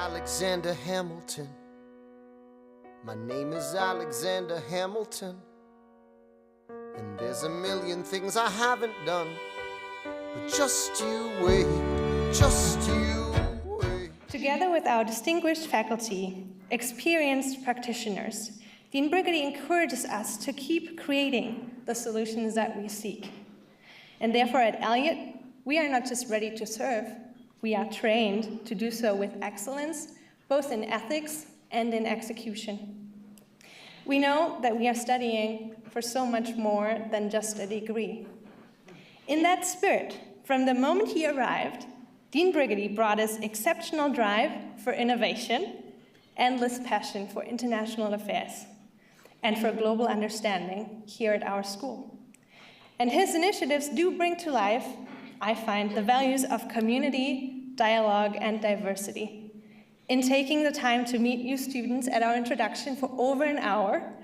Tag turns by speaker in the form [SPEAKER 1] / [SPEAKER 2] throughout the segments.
[SPEAKER 1] Alexander Hamilton. My name is Alexander Hamilton. And there's a million things I haven't done. But just you wait, just you wait.
[SPEAKER 2] Together with our distinguished faculty, experienced practitioners, Dean Brigety encourages us to keep creating the solutions that we seek. And therefore at Elliott, we are not just ready to serve, we are trained to do so with excellence, both in ethics and in execution. We know that we are studying for so much more than just a degree. In that spirit, from the moment he arrived, Dean Brigety brought us exceptional drive for innovation, endless passion for international affairs, and for global understanding here at our school. And his initiatives do bring to life, I find, the values of community, dialogue, and diversity. In taking the time to meet you students at our introduction for over an hour,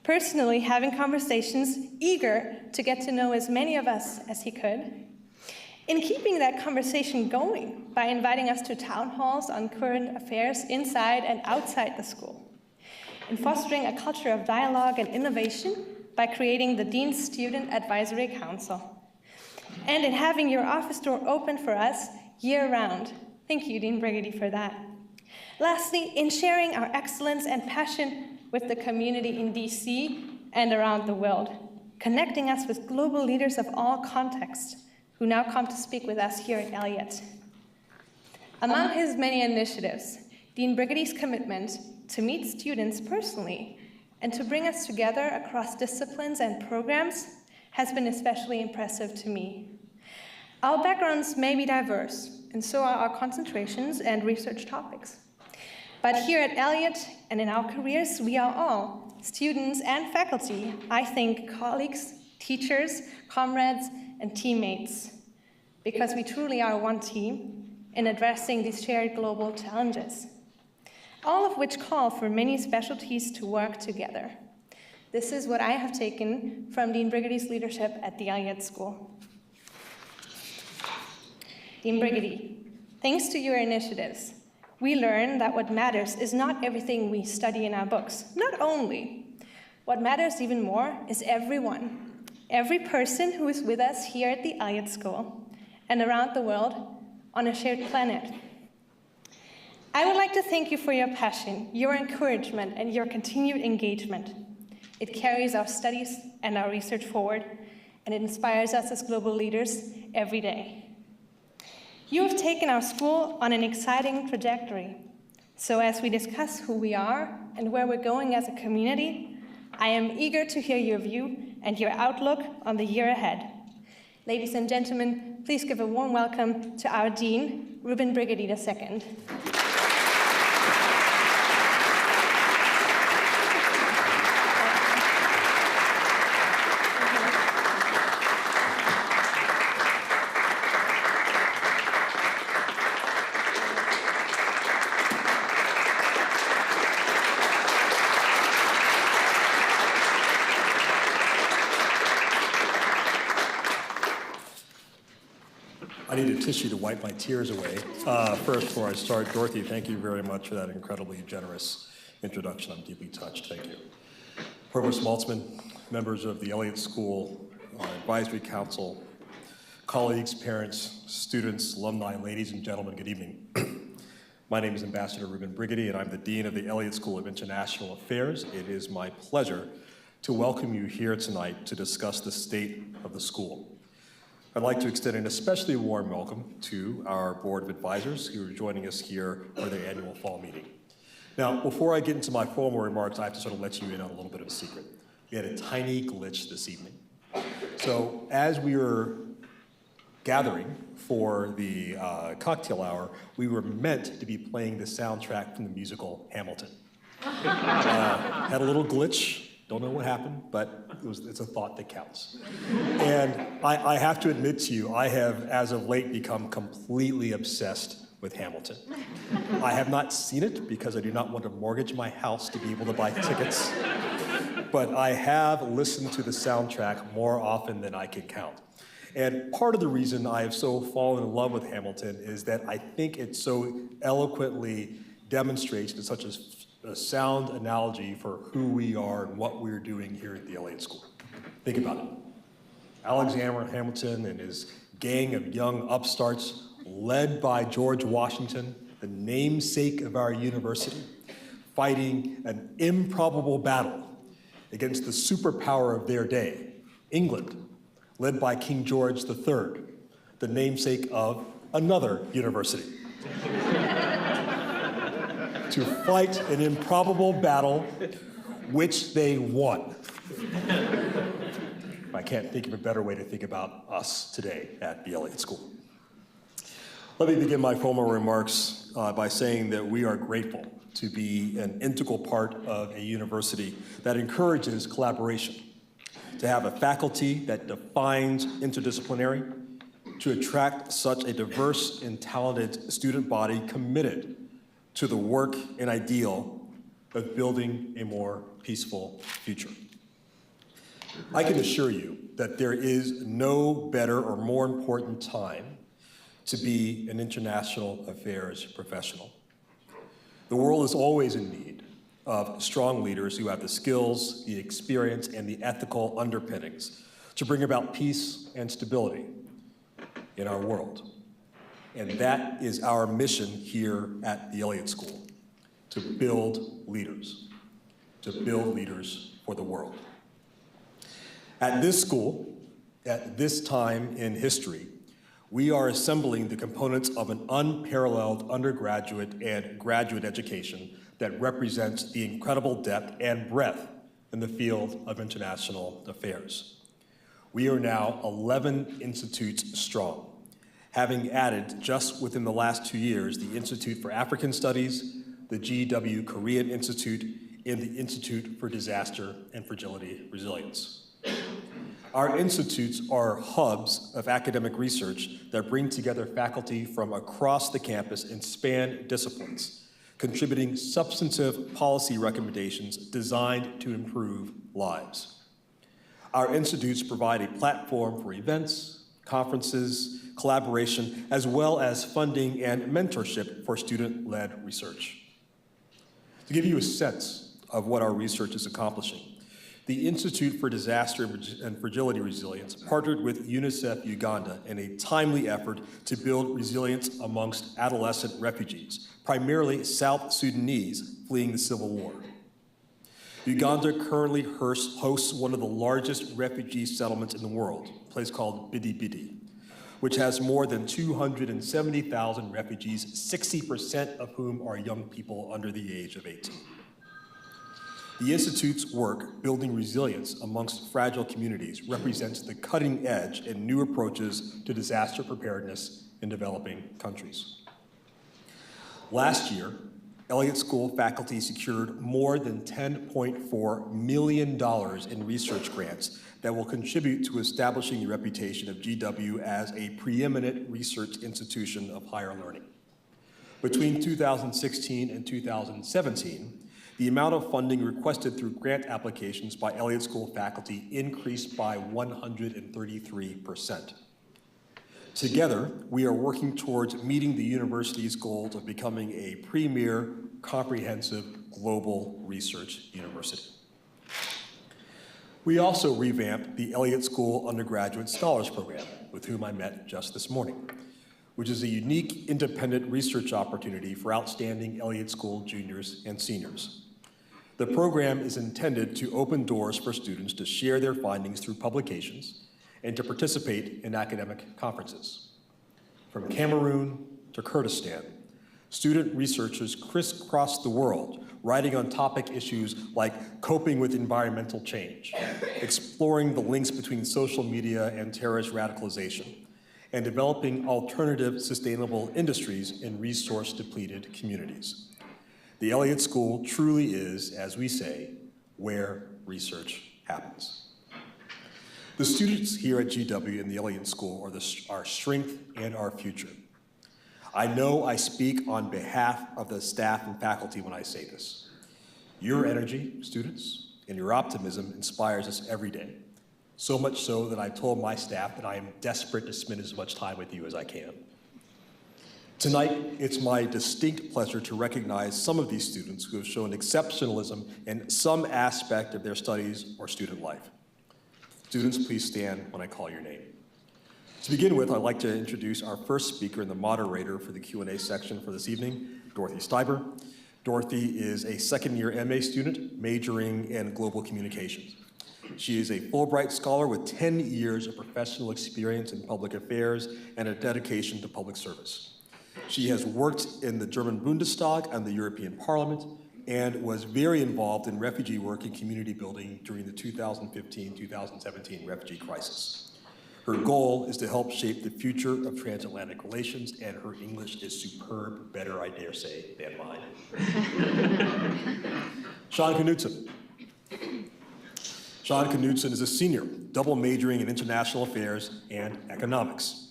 [SPEAKER 2] personally having conversations, eager to get to know as many of us as he could, in keeping that conversation going by inviting us to town halls on current affairs inside and outside the school, in fostering a culture of dialogue and innovation by creating the Dean's Student Advisory Council, and in having your office door open for us year-round. Thank you, Dean Brigety, for that. Lastly, in sharing our excellence and passion with the community in DC and around the world, connecting us with global leaders of all contexts who now come to speak with us here at Elliott. Among his many initiatives, Dean Brigety's commitment to meet students personally and to bring us together across disciplines and programs has been especially impressive to me. Our backgrounds may be diverse, and so are our concentrations and research topics. But here at Elliott and in our careers, we are all, students and faculty, I think colleagues, teachers, comrades, and teammates, because we truly are one team in addressing these shared global challenges, all of which call for many specialties to work together. This is what I have taken from Dean Brigety's leadership at the Elliott School. Dean Brigety, thanks to your initiatives, we learn that what matters is not everything we study in our books. Not only. What matters even more is everyone. Every person who is with us here at the Elliott School and around the world on a shared planet. I would like to thank you for your passion, your encouragement, and your continued engagement. It carries our studies and our research forward, and it inspires us as global leaders every day. You have taken our school on an exciting trajectory. So as we discuss who we are and where we're going as a community, I am eager to hear your view and your outlook on the year ahead. Ladies and gentlemen, please give a warm welcome to our Dean, Reuben Brigety II.
[SPEAKER 3] I need a tissue to wipe my tears away. First, before I start, Dorothy, thank you very much for that incredibly generous introduction. I'm deeply touched. Thank you. Provost Maltzman, members of the Elliott School Advisory Council, colleagues, parents, students, alumni, ladies and gentlemen, good evening. My name is Ambassador Reuben Brigety, and I'm the Dean of the Elliott School of International Affairs. It is my pleasure to welcome you here tonight to discuss the state of the school. I'd like to extend an especially warm welcome to our Board of Advisors who are joining us here for their annual fall meeting. Now, before I get into my formal remarks, I have to sort of let you in on a little bit of a secret. We had a tiny glitch this evening. So as we were gathering for the cocktail hour, we were meant to be playing the soundtrack from the musical Hamilton. Had a little glitch. Don't know what happened, but it's a thought that counts. And I have to admit to you, I have, as of late, become completely obsessed with Hamilton. I have not seen it because I do not want to mortgage my house to be able to buy tickets, but I have listened to the soundtrack more often than I can count. And part of the reason I have so fallen in love with Hamilton is that I think it so eloquently demonstrates in such a sound analogy for who we are and what we're doing here at the Elliott School. Think about it. Alexander Hamilton and his gang of young upstarts, led by George Washington, the namesake of our university, fighting an improbable battle against the superpower of their day, England, led by King George III, the namesake of another university. To fight an improbable battle, which they won. I can't think of a better way to think about us today at the Elliott School. Let me begin my formal remarks by saying that we are grateful to be an integral part of a university that encourages collaboration, to have a faculty that defines interdisciplinary, to attract such a diverse and talented student body committed to the work and ideal of building a more peaceful future. I can assure you that there is no better or more important time to be an international affairs professional. The world is always in need of strong leaders who have the skills, the experience, and the ethical underpinnings to bring about peace and stability in our world. And that is our mission here at the Elliott School, to build leaders for the world. At this school, at this time in history, we are assembling the components of an unparalleled undergraduate and graduate education that represents the incredible depth and breadth in the field of international affairs. We are now 11 institutes strong, having added just within the last 2 years the Institute for African Studies, the GW Korean Institute, and the Institute for Disaster and Fragility Resilience. Our institutes are hubs of academic research that bring together faculty from across the campus and span disciplines, contributing substantive policy recommendations designed to improve lives. Our institutes provide a platform for events, conferences, collaboration, as well as funding and mentorship for student-led research. To give you a sense of what our research is accomplishing, the Institute for Disaster and Fragility Resilience partnered with UNICEF Uganda in a timely effort to build resilience amongst adolescent refugees, primarily South Sudanese fleeing the civil war. Uganda currently hosts one of the largest refugee settlements in the world, a place called Bidi, which has more than 270,000 refugees, 60% of whom are young people under the age of 18. The Institute's work building resilience amongst fragile communities represents the cutting edge and new approaches to disaster preparedness in developing countries. Last year, Elliott School faculty secured more than $10.4 million in research grants that will contribute to establishing the reputation of GW as a preeminent research institution of higher learning. Between 2016 and 2017, the amount of funding requested through grant applications by Elliott School faculty increased by 133%. Together, we are working towards meeting the university's goals of becoming a premier, comprehensive, global research university. We also revamped the Elliott School Undergraduate Scholars Program, with whom I met just this morning, which is a unique independent research opportunity for outstanding Elliott School juniors and seniors. The program is intended to open doors for students to share their findings through publications and to participate in academic conferences. From Cameroon to Kurdistan, student researchers crisscross the world, writing on topic issues like coping with environmental change, exploring the links between social media and terrorist radicalization, and developing alternative sustainable industries in resource-depleted communities. The Elliott School truly is, as we say, where research happens. The students here at GW and the Elliott School are our strength and our future. I know I speak on behalf of the staff and faculty when I say this. Your energy, students, and your optimism inspires us every day, so much so that I told my staff that I am desperate to spend as much time with you as I can. Tonight, it's my distinct pleasure to recognize some of these students who have shown exceptionalism in some aspect of their studies or student life. Students, please stand when I call your name. To begin with, I'd like to introduce our first speaker and the moderator for the Q&A section for this evening, Dorothy Steiber. Dorothy is a second-year MA student majoring in global communications. She is a Fulbright scholar with 10 years of professional experience in public affairs and a dedication to public service. She has worked in the German Bundestag and the European Parliament and was very involved in refugee work and community building during the 2015-2017 refugee crisis. Her goal is to help shape the future of transatlantic relations, and her English is superb, better, I dare say, than mine. Sean Knudsen. Sean Knudsen is a senior, double majoring in international affairs and economics.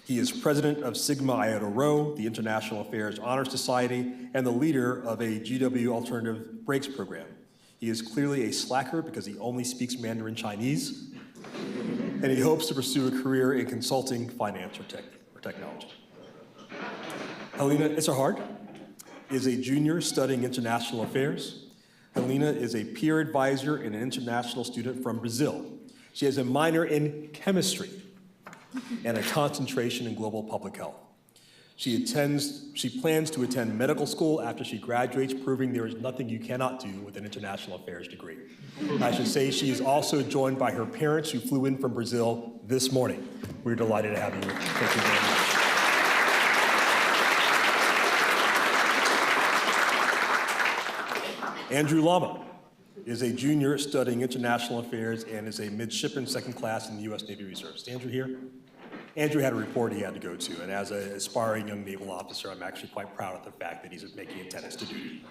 [SPEAKER 3] He is president of Sigma Iota Rho, the International Affairs Honor Society, and the leader of a GW Alternative Breaks program. He is clearly a slacker because he only speaks Mandarin Chinese, and he hopes to pursue a career in consulting, finance, or technology. Helena Isserhard is a junior studying international affairs. Helena is a peer advisor and an international student from Brazil. She has a minor in chemistry and a concentration in global public health. She plans to attend medical school after she graduates, proving there is nothing you cannot do with an international affairs degree. I should say she is also joined by her parents who flew in from Brazil this morning. We're delighted to have you. Thank you very much. Andrew Lama is a junior studying international affairs and is a midshipman second class in the U.S. Navy Reserve. Is Andrew here? Andrew had a report he had to go to, and as an aspiring young naval officer, I'm actually quite proud of the fact that he's making attendance to duty.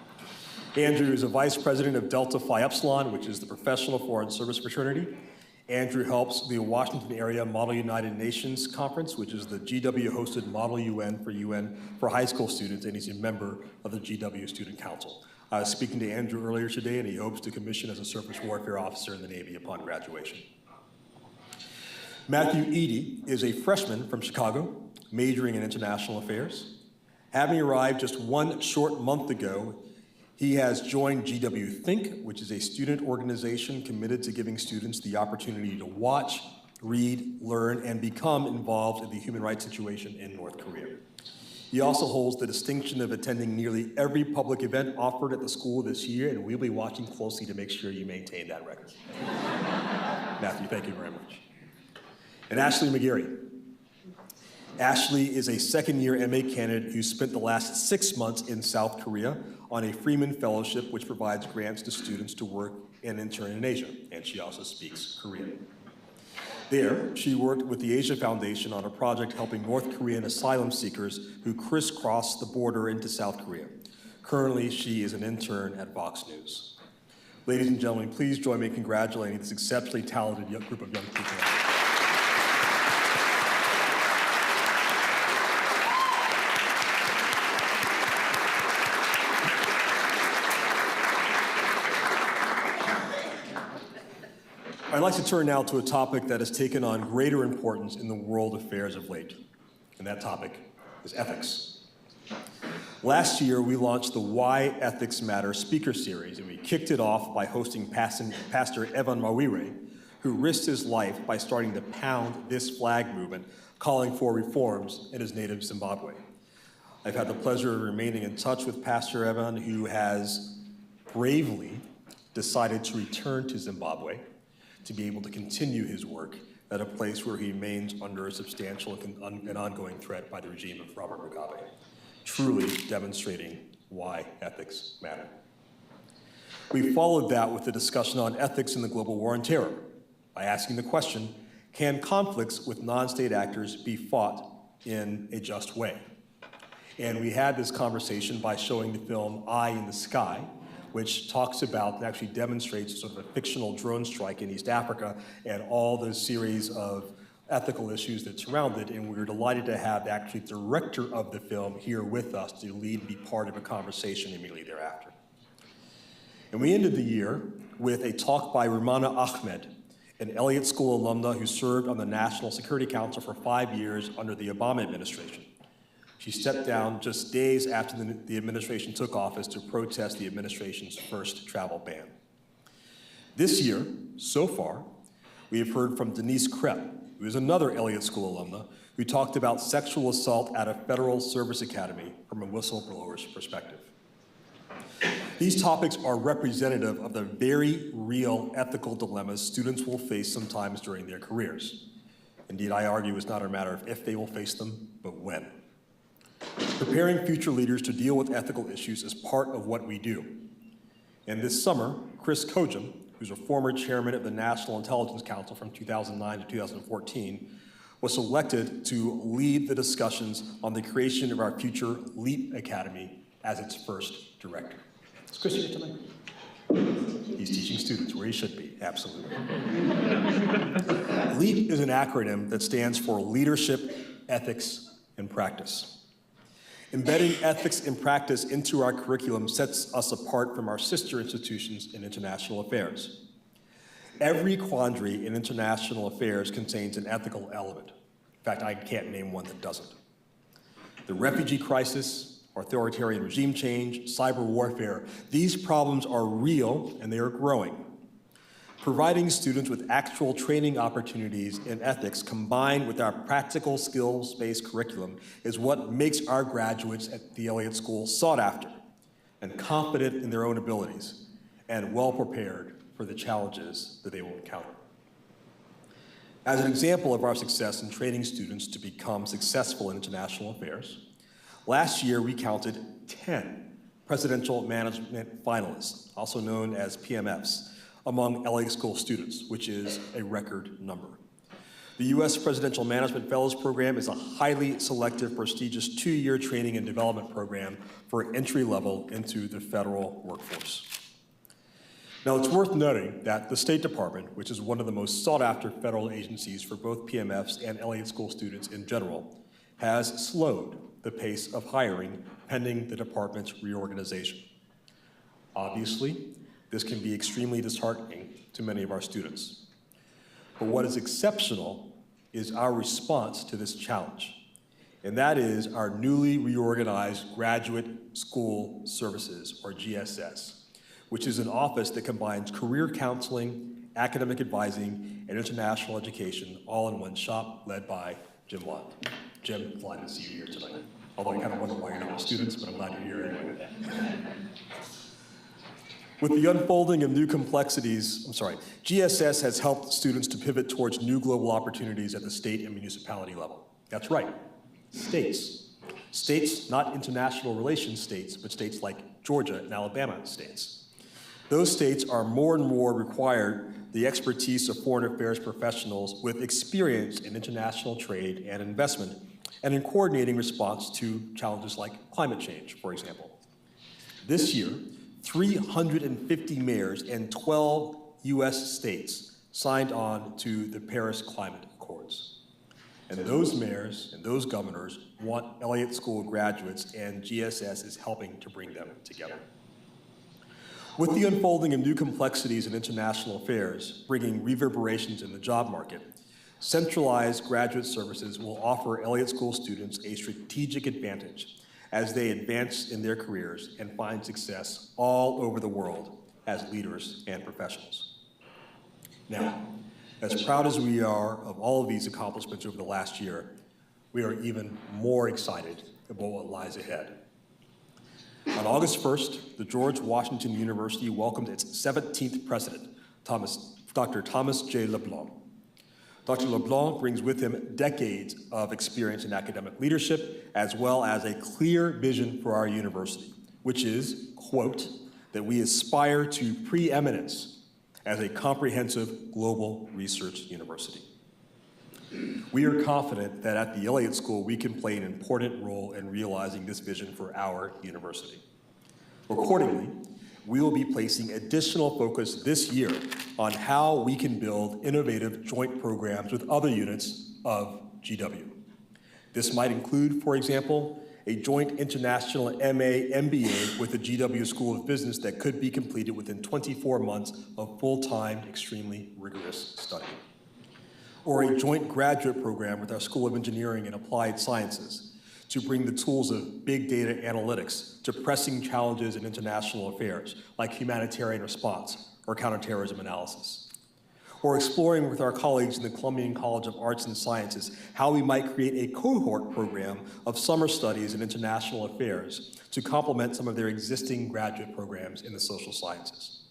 [SPEAKER 3] Andrew is a vice president of Delta Phi Epsilon, which is the professional foreign service fraternity. Andrew helps the Washington area Model United Nations Conference, which is the GW-hosted Model UN for high school students, and he's a member of the GW Student Council. I was speaking to Andrew earlier today, and he hopes to commission as a surface warfare officer in the Navy upon graduation. Matthew Eady is a freshman from Chicago, majoring in international affairs. Having arrived just one short month ago, he has joined GW Think, which is a student organization committed to giving students the opportunity to watch, read, learn, and become involved in the human rights situation in North Korea. He also holds the distinction of attending nearly every public event offered at the school this year, and we'll be watching closely to make sure you maintain that record. Matthew, thank you very much. And Ashley McGarry. Ashley is a second-year MA candidate who spent the last 6 months in South Korea on a Freeman Fellowship, which provides grants to students to work and intern in Asia, and she also speaks Korean. There, she worked with the Asia Foundation on a project helping North Korean asylum seekers who crisscross the border into South Korea. Currently, she is an intern at Vox News. Ladies and gentlemen, please join me in congratulating this exceptionally talented group of young people. I'd like to turn now to a topic that has taken on greater importance in the world affairs of late, and that topic is ethics. Last year, we launched the Why Ethics Matter speaker series, and we kicked it off by hosting Pastor Evan Mawire, who risked his life by starting the Pound This Flag movement, calling for reforms in his native Zimbabwe. I've had the pleasure of remaining in touch with Pastor Evan, who has bravely decided to return to Zimbabwe to be able to continue his work at a place where he remains under a substantial and ongoing threat by the regime of Robert Mugabe, truly demonstrating why ethics matter. We followed that with a discussion on ethics in the global war on terror by asking the question, can conflicts with non-state actors be fought in a just way? And we had this conversation by showing the film Eye in the Sky, which talks about and actually demonstrates sort of a fictional drone strike in East Africa and all the series of ethical issues that surround it. And we were delighted to have actually the director of the film here with us to lead and be part of a conversation immediately thereafter. And we ended the year with a talk by Rumana Ahmed, an Elliott School alumna who served on the National Security Council for 5 years under the Obama administration. She stepped down just days after the administration took office to protest the administration's first travel ban. This year, so far, we have heard from Denise Krepp, who is another Elliott School alumna, who talked about sexual assault at a federal service academy from a whistleblower's perspective. These topics are representative of the very real ethical dilemmas students will face sometimes during their careers. Indeed, I argue it's not a matter of if they will face them, but when. Preparing future leaders to deal with ethical issues is part of what we do. And this summer, Chris Kojum, who's a former chairman of the National Intelligence Council from 2009 to 2014, was selected to lead the discussions on the creation of our future LEAP Academy as its first director. Is Chris here tonight? He's teaching students where he should be, absolutely. LEAP is an acronym that stands for Leadership, Ethics, and Practice. Embedding ethics and practice into our curriculum sets us apart from our sister institutions in international affairs. Every quandary in international affairs contains an ethical element. In fact, I can't name one that doesn't. The refugee crisis, authoritarian regime change, cyber warfare, these problems are real and they are growing. Providing students with actual training opportunities in ethics combined with our practical skills-based curriculum is what makes our graduates at the Elliott School sought after and confident in their own abilities and well prepared for the challenges that they will encounter. As an example of our success in training students to become successful in international affairs, last year we counted 10 Presidential Management Finalists, also known as PMFs, among Elliott School students, which is a record number. The U.S. Presidential Management Fellows Program is a highly selective, prestigious 2-year training and development program for entry level into the federal workforce. Now, it's worth noting that the State Department, which is one of the most sought after federal agencies for both PMFs and Elliott School students in general, has slowed the pace of hiring pending the department's reorganization. Obviously, this can be extremely disheartening to many of our students. But what is exceptional is our response to this challenge, and that is our newly reorganized Graduate School Services, or GSS, which is an office that combines career counseling, academic advising, and international education all in one shop, led by Jim Lund. Jim, glad to see you here tonight. Although I kind of wonder why you're not with students, but I'm glad you're here anyway. With the unfolding of new complexities, GSS has helped students to pivot towards new global opportunities at the state and municipality level. That's right, states. States, not international relations states, but states like Georgia and Alabama states. Those states are more and more required the expertise of foreign affairs professionals with experience in international trade and investment, and in coordinating response to challenges like climate change, for example. This year, 350 mayors in 12 U.S. states signed on to the Paris Climate Accords. And those mayors and those governors want Elliott School graduates, and GSS is helping to bring them together. With the unfolding of new complexities in international affairs, bringing reverberations in the job market, centralized graduate services will offer Elliott School students a strategic advantage as they advance in their careers and find success all over the world as leaders and professionals. Now, as proud as we are of all of these accomplishments over the last year, we are even more excited about what lies ahead. On August 1st, the George Washington University welcomed its 17th president, Dr. Thomas J. LeBlanc. Dr. LeBlanc brings with him decades of experience in academic leadership, as well as a clear vision for our university, which is, quote, that we aspire to preeminence as a comprehensive global research university. We are confident that at the Elliott School, we can play an important role in realizing this vision for our university. Accordingly, we will be placing additional focus this year on how we can build innovative joint programs with other units of GW. This might include, for example, a joint international MA/MBA with the GW School of Business that could be completed within 24 months of full-time, extremely rigorous study. Or a joint graduate program with our School of Engineering and Applied Sciences to bring the tools of big data analytics to pressing challenges in international affairs, like humanitarian response or counterterrorism analysis. Or exploring with our colleagues in the Columbian College of Arts and Sciences how we might create a cohort program of summer studies in international affairs to complement some of their existing graduate programs in the social sciences.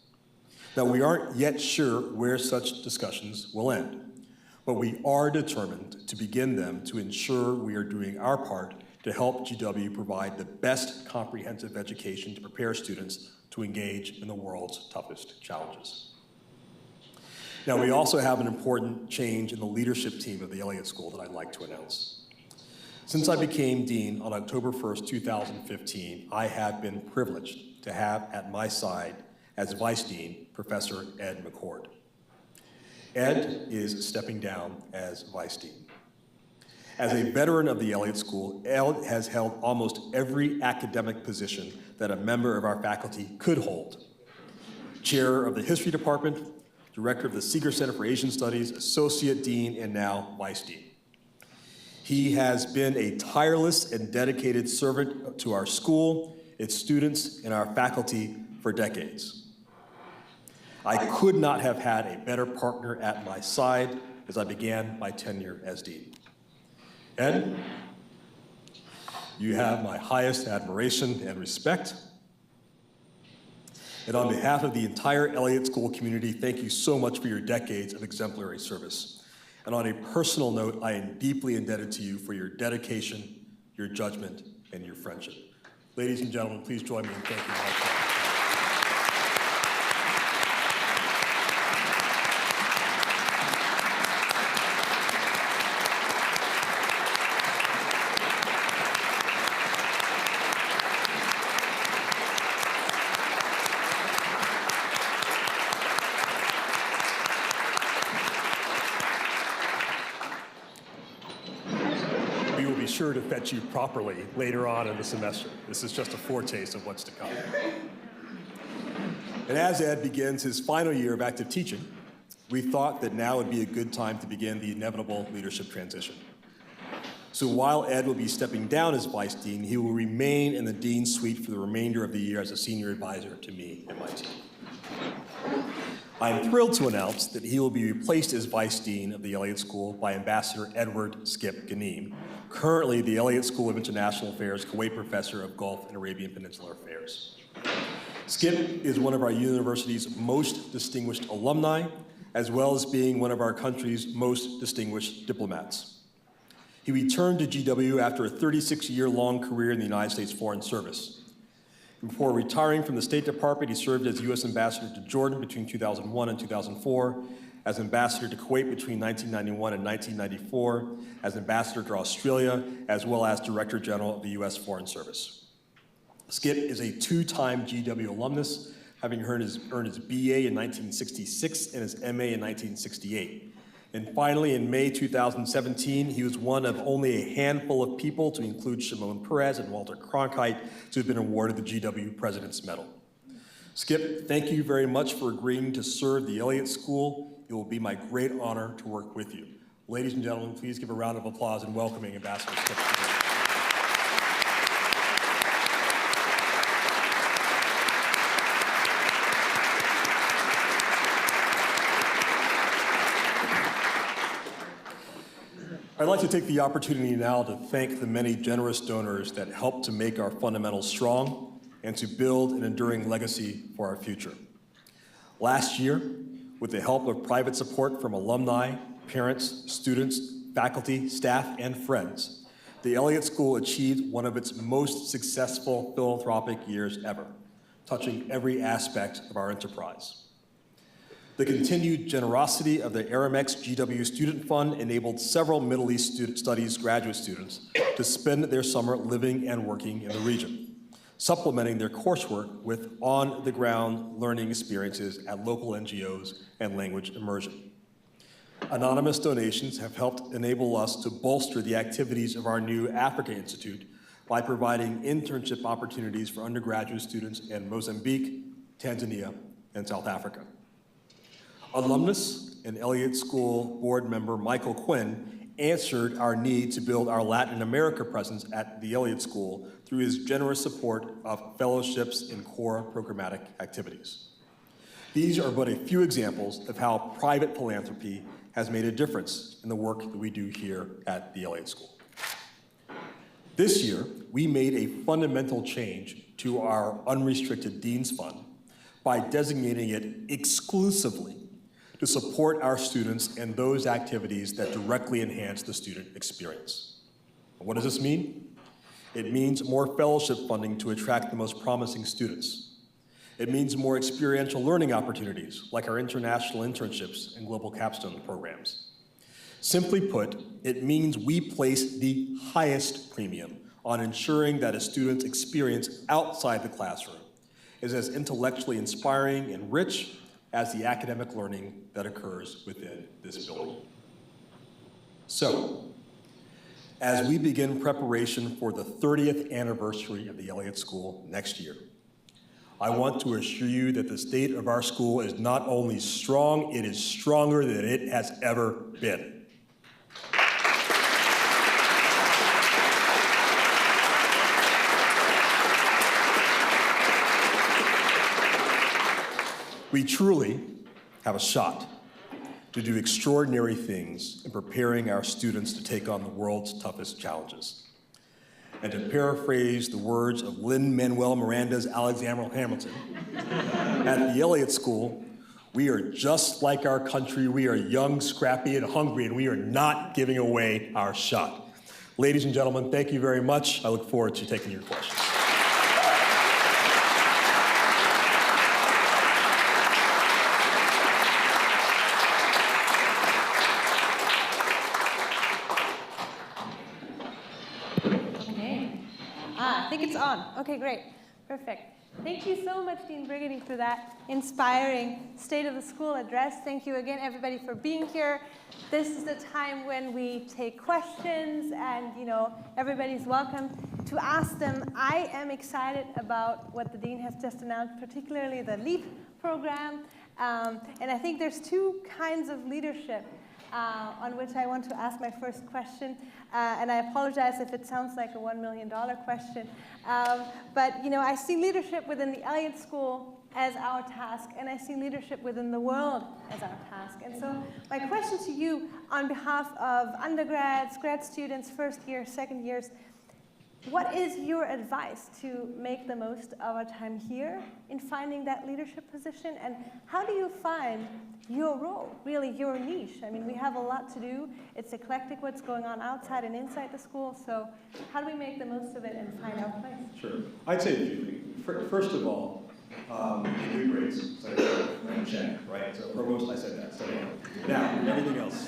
[SPEAKER 3] Now, we aren't yet sure where such discussions will end, but we are determined to begin them to ensure we are doing our part to help GW provide the best comprehensive education to prepare students to engage in the world's toughest challenges. Now, we also have an important change in the leadership team of the Elliott School that I'd like to announce. Since I became dean on October 1st, 2015, I have been privileged to have at my side as vice dean, Professor Ed McCord. Ed is stepping down as vice dean. As a veteran of the Elliott School, Ed has held almost every academic position that a member of our faculty could hold. Chair of the History Department, Director of the Seeger Center for Asian Studies, Associate Dean, and now Vice Dean. He has been a tireless and dedicated servant to our school, its students, and our faculty for decades. I could not have had a better partner at my side as I began my tenure as dean. Ed, you have my highest admiration and respect. And on behalf of the entire Elliott School community, thank you so much for your decades of exemplary service. And on a personal note, I am deeply indebted to you for your dedication, your judgment, and your friendship. Ladies and gentlemen, please join me in thanking my friend. Sure to fetch you properly later on in the semester. This is just a foretaste of what's to come. And as Ed begins his final year of active teaching, we thought that now would be a good time to begin the inevitable leadership transition. So while Ed will be stepping down as vice dean, he will remain in the dean's suite for the remainder of the year as a senior advisor to me and my team. I am thrilled to announce that he will be replaced as vice dean of the Elliott School by Ambassador Edward Skip Ghanim, currently the Elliott School of International Affairs Kuwait Professor of Gulf and Arabian Peninsula Affairs. Skip is one of our university's most distinguished alumni, as well as being one of our country's most distinguished diplomats. He returned to GW after a 36-year-long career in the United States Foreign Service. Before retiring from the State Department, he served as U.S. Ambassador to Jordan between 2001 and 2004, as Ambassador to Kuwait between 1991 and 1994, as Ambassador to Australia, as well as Director General of the U.S. Foreign Service. Skip is a two-time GW alumnus, having earned his BA in 1966 and his MA in 1968. And finally, in May 2017, he was one of only a handful of people, to include Shimon Peres and Walter Cronkite, to have been awarded the GW President's Medal. Skip, thank you very much for agreeing to serve the Elliott School. It will be my great honor to work with you. Ladies and gentlemen, please give a round of applause in welcoming Ambassador Skip. I'd like to take the opportunity now to thank the many generous donors that helped to make our fundamentals strong and to build an enduring legacy for our future. Last year, with the help of private support from alumni, parents, students, faculty, staff, and friends, the Elliott School achieved one of its most successful philanthropic years ever, touching every aspect of our enterprise. The continued generosity of the Aramex GW Student Fund enabled several Middle East Studies graduate students to spend their summer living and working in the region, supplementing their coursework with on-the-ground learning experiences at local NGOs and language immersion. Anonymous donations have helped enable us to bolster the activities of our new Africa Institute by providing internship opportunities for undergraduate students in Mozambique, Tanzania, and South Africa. Alumnus and Elliott School board member Michael Quinn answered our need to build our Latin America presence at the Elliott School through his generous support of fellowships and core programmatic activities. These are but a few examples of how private philanthropy has made a difference in the work that we do here at the Elliott School. This year, we made a fundamental change to our unrestricted Dean's Fund by designating it exclusively to support our students and those activities that directly enhance the student experience. What does this mean? It means more fellowship funding to attract the most promising students. It means more experiential learning opportunities, like our international internships and global capstone programs. Simply put, it means we place the highest premium on ensuring that a student's experience outside the classroom is as intellectually inspiring and rich as the academic learning that occurs within this building. So, as we begin preparation for the 30th anniversary of the Elliott School next year, I want to assure you that the state of our school is not only strong, it is stronger than it has ever been. We truly have a shot to do extraordinary things in preparing our students to take on the world's toughest challenges. And to paraphrase the words of Lin-Manuel Miranda's Alexander Hamilton, at the Elliott School, we are just like our country. We are young, scrappy, and hungry, and we are not giving away our shot. Ladies and gentlemen, thank you very much. I look forward to taking your questions.
[SPEAKER 2] I think it's on. Okay, great. Perfect. Thank you so much, Dean Brigety, for that inspiring State of the School address. Thank you again, everybody, for being here. This is the time when we take questions, and everybody's welcome to ask them. I am excited about what the Dean has just announced, particularly the LEAP program. And I think there's two kinds of leadership on which I want to ask my first question. And I apologize if it sounds like a $1 million question. But I see leadership within the Elliott School as our task, and I see leadership within the world as our task. And so my question to you on behalf of undergrads, grad students, first year, second years, what is your advice to make the most of our time here in finding that leadership position? And how do you find your role, really your niche? I mean, we have a lot to do. It's eclectic what's going on outside and inside the school. So how do we make the most of it and find our place?
[SPEAKER 3] Sure. I'd say a few things. First of all, good grades. So check, right? So provost, I said that. So now, everything else.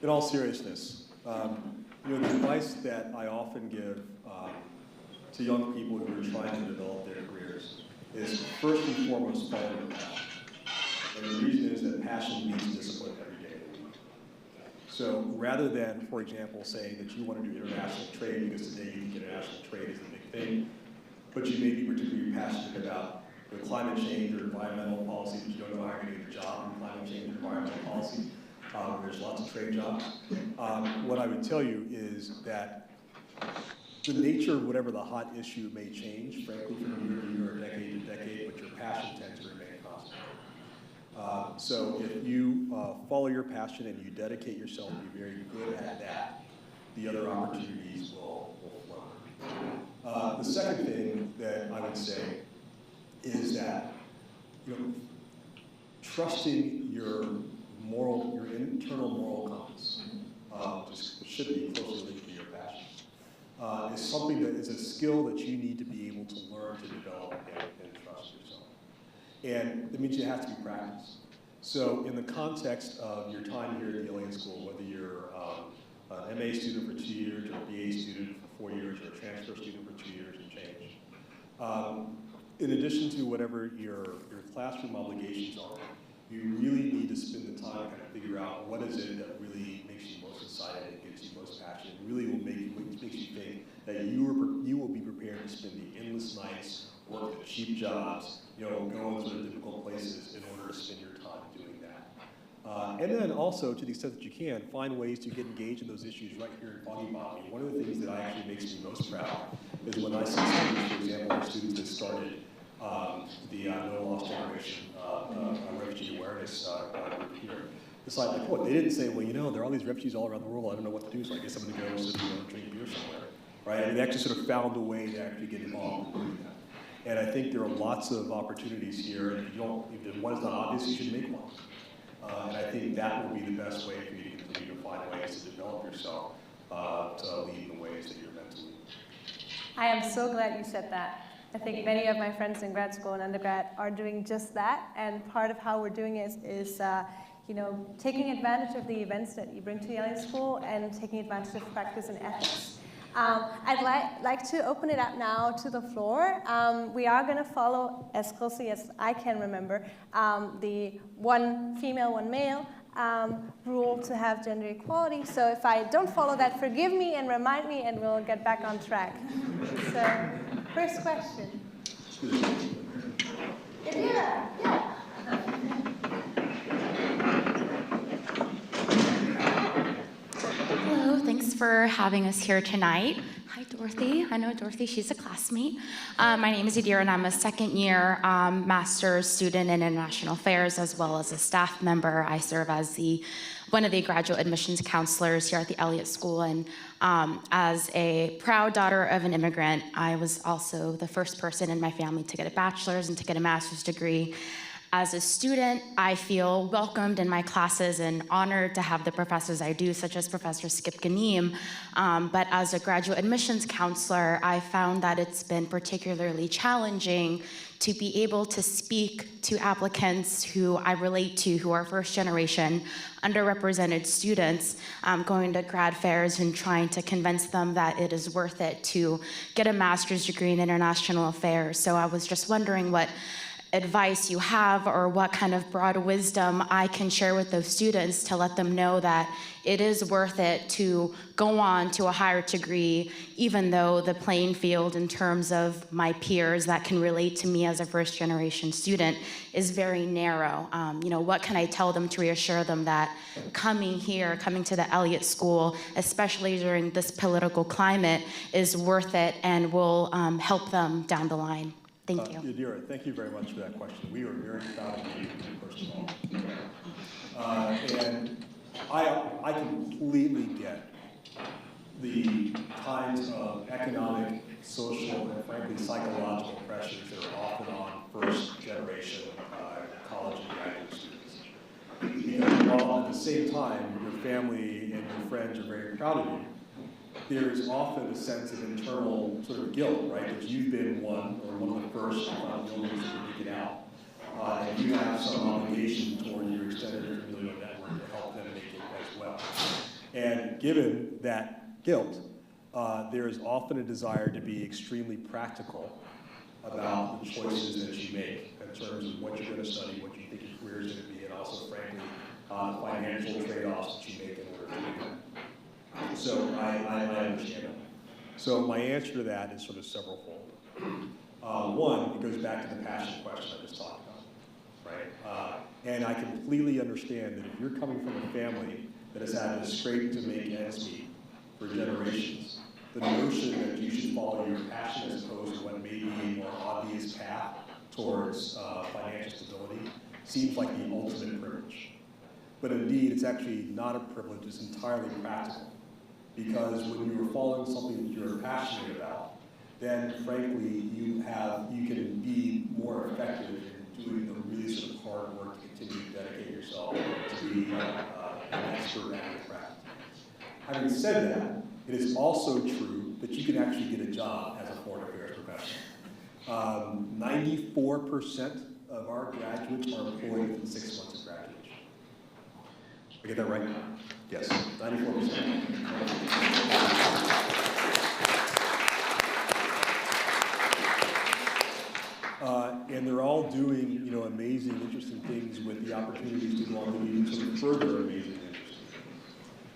[SPEAKER 3] In all seriousness, the advice that I often give to young people who are trying to develop their careers is first and foremost follow your passion. And the reason is that passion means discipline every day of the week. So rather than, for example, saying that you want to do international trade because today you think international trade is the big thing, but you may be particularly passionate about climate change or environmental policy, but you don't know how you're going to get a job in climate change or environmental policy. There's lots of trade jobs. What I would tell you is that the nature of whatever the hot issue may change, frankly, from year to year or decade to decade, but your passion tends to remain constant. So if you follow your passion and you dedicate yourself to be very good at that, the other opportunities will flow. The second thing that I would say is that trusting your internal moral compass, which should be closely linked to your passion, is something that is a skill that you need to be able to learn to develop and trust yourself. And that means you have to be practiced. So in the context of your time here at the Elliott School, whether you're an MA student for 2 years, or a BA student for 4 years, or a transfer student for 2 years and change, in addition to whatever your classroom obligations are, you really need to spend the time to kind of figure out what is it that really makes you most excited and gives you most passion, and really makes you think that you will be prepared to spend the endless nights, work the cheap jobs, go into the difficult places in order to spend your time doing that. And then also, to the extent that you can, find ways to get engaged in those issues right here in Foggy Botany. One of the things that actually makes me most proud is when I see students, for example, our students that started the No Lost Generation refugee awareness group here. It's like, what, they didn't say, well, you know, there are all these refugees all around the world, I don't know what to do, so I guess I'm going to go drink beer somewhere, right? And they actually sort of found a way to actually get involved in doing that. And I think there are lots of opportunities here, and if one is not obvious, you should make one. And I think that will be the best way for you to continue to find ways to develop yourself to lead in the ways that you're meant to lead.
[SPEAKER 2] I am so glad you said that. I think many of my friends in grad school and undergrad are doing just that, and part of how we're doing it is taking advantage of the events that you bring to the Elliott School and taking advantage of practice and ethics. I'd like to open it up now to the floor. We are going to follow, as closely as I can remember, the one female, one male rule to have gender equality. So if I don't follow that, forgive me and remind me, and we'll get back on track. So, first question. Yeah.
[SPEAKER 4] Hello, thanks for having us here tonight. Hi, Dorothy. I know Dorothy, she's a classmate. My name is Idira, and I'm a second-year master's student in international affairs, as well as a staff member. I serve as one of the graduate admissions counselors here at the Elliott School, and as a proud daughter of an immigrant, I was also the first person in my family to get a bachelor's and to get a master's degree. As a student, I feel welcomed in my classes and honored to have the professors I do, such as Professor Skip Ganeem. But as a graduate admissions counselor, I found that it's been particularly challenging to be able to speak to applicants who I relate to, who are first generation, underrepresented students, going to grad fairs and trying to convince them that it is worth it to get a master's degree in international affairs. So I was just wondering what advice you have, or what kind of broad wisdom I can share with those students to let them know that it is worth it to go on to a higher degree, even though the playing field in terms of my peers that can relate to me as a first generation student is very narrow. What can I tell them to reassure them that coming to the Elliott School, especially during this political climate, is worth it and will help them down the line? Thank you.
[SPEAKER 3] Yadira, thank you very much for that question. We are very proud of you, first of all. And I completely get the kinds of economic, social, and frankly psychological pressures that are often on first generation college and graduate students. Because while at the same time your family and your friends are very proud of you, there is often a sense of internal sort of guilt, right? That you've been one of the first buildings to make it out. And you have some obligation toward your extended familial network to help them make it as well. And given that guilt, there is often a desire to be extremely practical about the choices that you make in terms of what you're going to study, what you think your career is going to be, and also, frankly, financial trade-offs that you make in order to do that. So I understand that. So my answer to that is sort of several-fold. One, it goes back to the passion question I just talked about, right? And I completely understand that if you're coming from a family that has had to scrape to make ends meet for generations, the notion that you should follow your passion as opposed to what may be a more obvious path towards financial stability seems like the ultimate privilege. But indeed, it's actually not a privilege, it's entirely practical. Because when you are following something that you're passionate about, then frankly, you can be more effective in doing the really sort of hard work to continue to dedicate yourself to be an expert at your craft. Having said that, it is also true that you can actually get a job as a foreign affairs professional. 94% of our graduates are employed within 6 months of graduation. Did I get that right? Yes, 94%. And they're all doing, amazing, interesting things with the opportunities to go on to do even some further amazing, interesting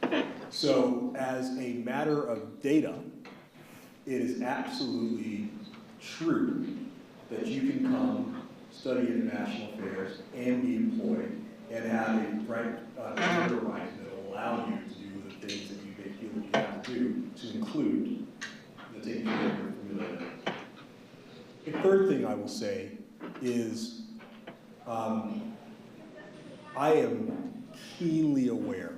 [SPEAKER 3] things. So, as a matter of data, it is absolutely true that you can come, study international affairs, and be employed and have a right computer right that will allow you to do the things that you may feel that you have to do, to include the taking care of your familiar. The third thing I will say is I am keenly aware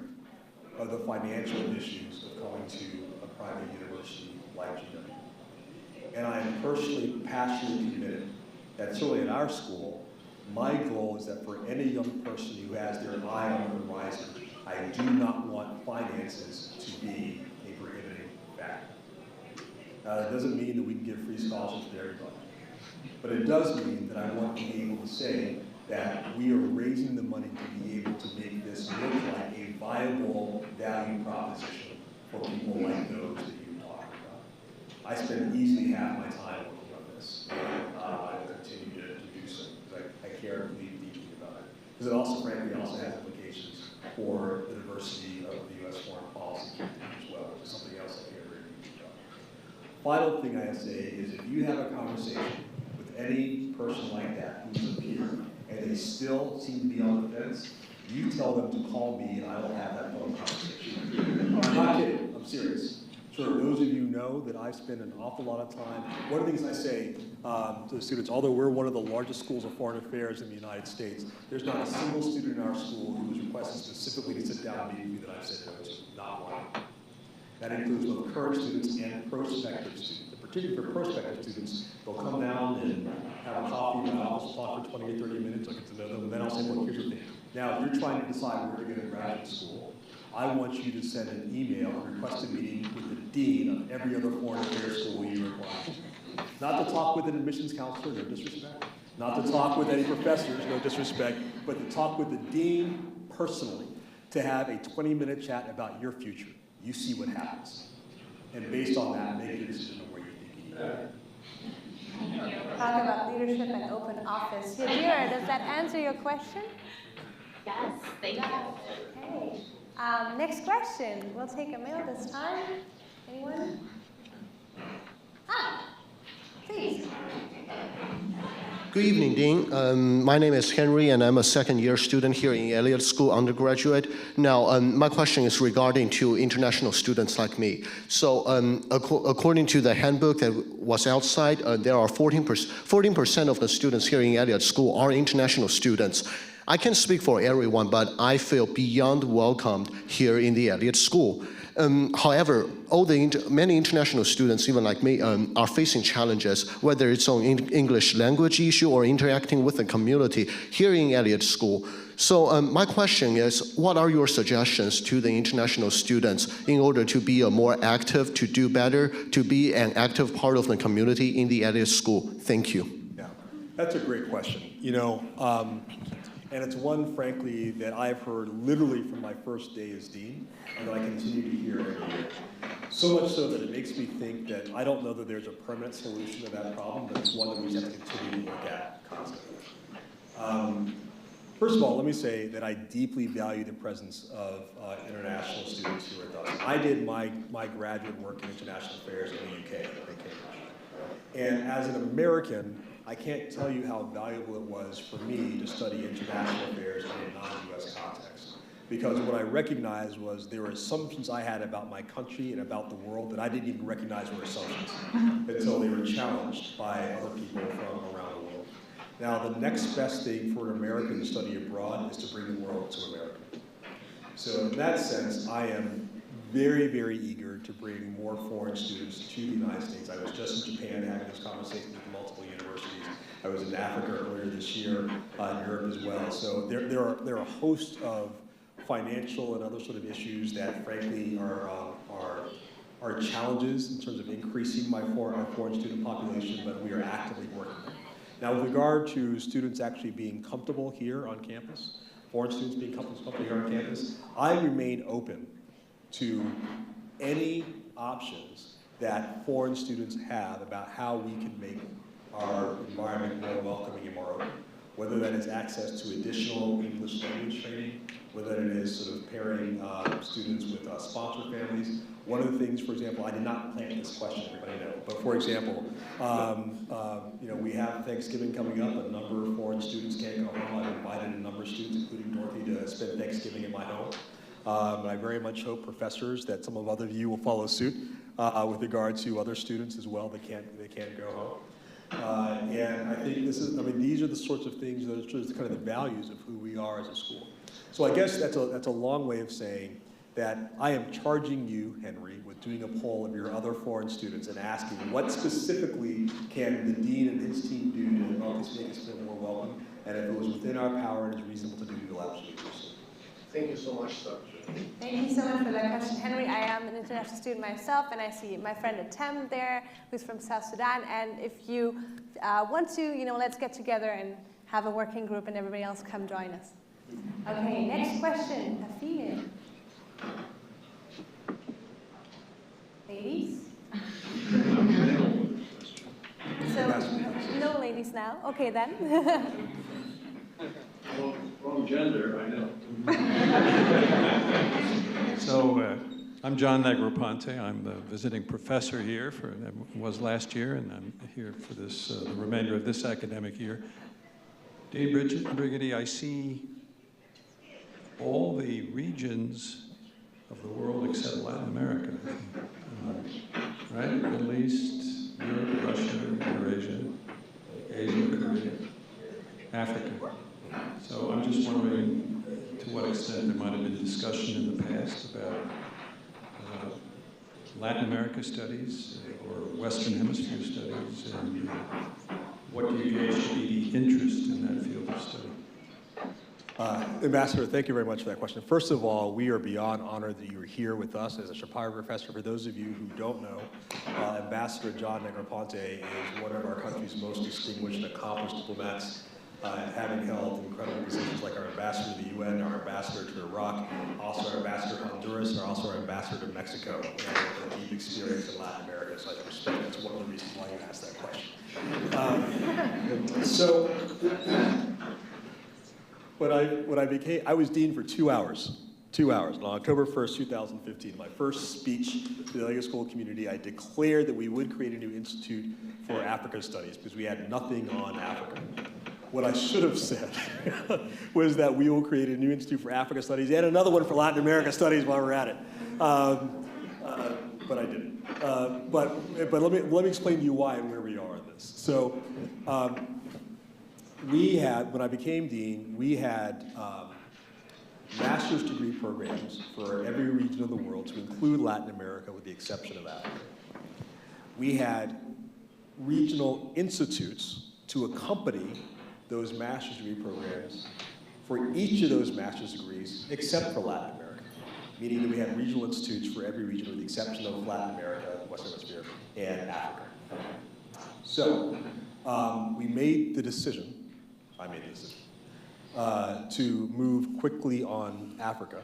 [SPEAKER 3] of the financial issues of coming to a private university like GW. And I am personally passionately committed that certainly at our school, my goal is that for any young person who has their eye on the horizon, I do not want finances to be a prohibiting factor. Now, that doesn't mean that we can give free scholarships to everybody, but it does mean that I want to be able to say that we are raising the money to be able to make this look like a viable value proposition for people like those that you talked about. I spend easily half my time working on this, and I will continue to do so because I care deeply about it. Because it also, frankly, also has implications for the diversity of the U.S. foreign policy as well, which is something else I care very deeply about. Final thing I say is if you have a conversation with any person like that who's a peer, and they still seem to be on the fence, you tell them to call me and I will have that phone conversation. I'm not kidding, I'm serious. Sure, those of you know that I spend an awful lot of time. One of the things I say to the students, although we're one of the largest schools of foreign affairs in the United States, there's not a single student in our school who was requested specifically to sit down and meet with me that I've said no to, not one. That includes both current students and prospective students. Particularly for prospective students, they'll come down and have a coffee in my office, talk for 20 or 30 minutes, I get to know them, and then I'll say, look, here's the thing. Now, if you're trying to decide where to go to graduate school, I want you to send an email and request a meeting with the dean of every other foreign affairs school you apply. Not to talk with an admissions counselor, no disrespect. Not to talk with any professors, no disrespect, but to talk with the dean personally, to have a 20-minute chat about your future. You see what happens. And based on that, make your decision on where you think you need to go.
[SPEAKER 2] Talk about leadership and open office. Yadira, does that answer your question?
[SPEAKER 4] Yes, thank you.
[SPEAKER 2] Okay. Next question. We'll take a male this time. Anyone? Please.
[SPEAKER 1] Good evening, Dean. My name is Henry, and I'm a second-year student here in Elliott School undergraduate. Now, my question is regarding to international students like me. So, according to the handbook that was outside, there are 14% of the students here in Elliott School are international students. I can't speak for everyone, but I feel beyond welcomed here in the Elliott School. However, many international students, even like me, are facing challenges, whether it's on English language issue or interacting with the community here in Elliott School. So my question is, what are your suggestions to the international students in order to be a more active, to do better, to be an active part of the community in the Elliott School? Thank you.
[SPEAKER 3] Yeah, that's a great question. You know, and it's one, frankly, that I've heard literally from my first day as dean, and that I continue to hear every year. So much so that it makes me think that I don't know that there's a permanent solution to that problem, but it's one that we have to continue to look at constantly. First of all, let me say that I deeply value the presence of international students here with us. I did my graduate work in international affairs in the UK at Cambridge. And as an American, I can't tell you how valuable it was for me to study international affairs in a non-US context. Because what I recognized was there were assumptions I had about my country and about the world that I didn't even recognize were assumptions until they were challenged by other people from around the world. Now, the next best thing for an American to study abroad is to bring the world to America. So in that sense, I am very, very eager to bring more foreign students to the United States. I was just in Japan having this conversation with multiple universities. I was in Africa earlier this year, in Europe as well. So there are a host of financial and other sort of issues that, frankly, are challenges in terms of increasing our foreign student population, but we are actively working on it. Now, with regard to students actually being comfortable here on campus, foreign students being comfortable here on campus, I remain open to any options that foreign students have about how we can make our environment more welcoming and more open. Whether that is access to additional English language training, whether it is sort of pairing students with sponsor families. One of the things, for example, I did not plant this question, everybody know, but for example, We have Thanksgiving coming up. A number of foreign students can't go home. I've invited a number of students, including Dorothy, to spend Thanksgiving in my home. I very much hope professors that some of other of you will follow suit with regard to other students as well that can't go home. And I think these are the sorts of things that are kind of the values of who we are as a school. So I guess that's a long way of saying that I am charging you, Henry, with doing a poll of your other foreign students and asking what specifically can the dean and his team do to help us make us feel more welcome, and if it was within our power and is reasonable to do, you'll absolutely do so.
[SPEAKER 1] Thank you so much, sir.
[SPEAKER 2] Thank you so much for that question, Henry. I am an international student myself, and I see my friend Atem there, who's from South Sudan. And if you want to, let's get together and have a working group, and everybody else come join us. Okay, next question, a female. Ladies? So, no ladies now. Okay, then.
[SPEAKER 5] Well, wrong gender, I know. So, I'm John Negroponte. I'm the visiting professor here was last year, and I'm here for this, the remainder of this academic year. Dean Brigety, I see all the regions of the world except Latin America, right? Middle East, Europe, Russia, Eurasia, Asia, Korea, Africa. So I'm just wondering to what extent there might have been discussion in the past about Latin America studies or Western Hemisphere studies, and what do you gauge to be the interest in that field of study?
[SPEAKER 3] Ambassador, thank you very much for that question. First of all, we are beyond honored that you are here with us as a Shapiro professor. For those of you who don't know, Ambassador John Negroponte is one of our country's most distinguished and accomplished diplomats, having held incredible positions like our ambassador to the UN, our ambassador to Iraq, also our ambassador to Honduras, and also our ambassador to Mexico, and a deep experience in Latin America. So I respect that's one of the reasons why you asked that question. I was dean for 2 hours. 2 hours. On October 1st, 2015, my first speech to the Elliott School community, I declared that we would create a new institute for Africa studies because we had nothing on Africa. What I should have said was that we will create a new institute for Africa studies and another one for Latin America studies while we're at it. But I didn't. But let me explain to you why and where we are in this. So when I became dean, we had master's degree programs for every region of the world to include Latin America with the exception of Africa. We had regional institutes to accompany those master's degree programs for each of those master's degrees except for Latin America, meaning that we had regional institutes for every region with the exception of Latin America, Western Hemisphere, and Africa. So we made the decision, I made the decision, to move quickly on Africa,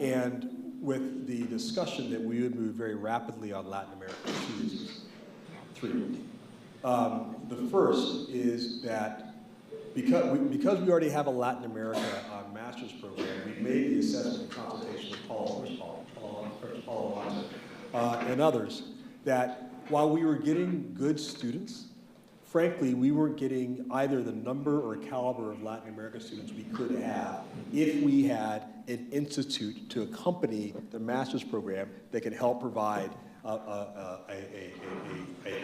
[SPEAKER 3] and with the discussion that we would move very rapidly on Latin America for 2 reasons. 3. The first is that because we already have a Latin America master's program, we made the assessment in consultation with Paul and others that while we were getting good students, frankly, we weren't getting either the number or caliber of Latin American students we could have if we had an institute to accompany the master's program that could help provide a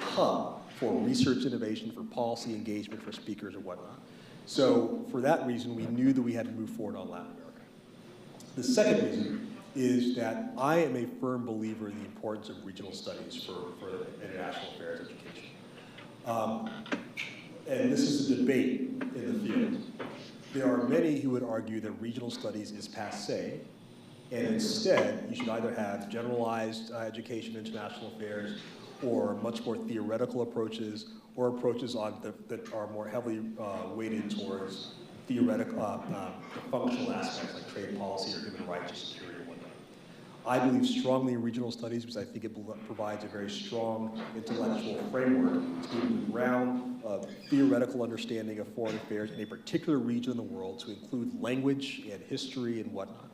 [SPEAKER 3] hub for research innovation, for policy engagement, for speakers and whatnot. So for that reason, we knew that we had to move forward on Latin America. The second reason is that I am a firm believer in the importance of regional studies for international affairs education. And this is a debate in the field. There are many who would argue that regional studies is passé, and instead you should either have generalized education in international affairs or much more theoretical approaches or approaches that are more heavily weighted towards theoretical, functional aspects like trade policy or human rights or security and whatnot. I believe strongly in regional studies because I think it provides a very strong intellectual framework to give the ground of theoretical understanding of foreign affairs in a particular region of the world to include language and history and whatnot.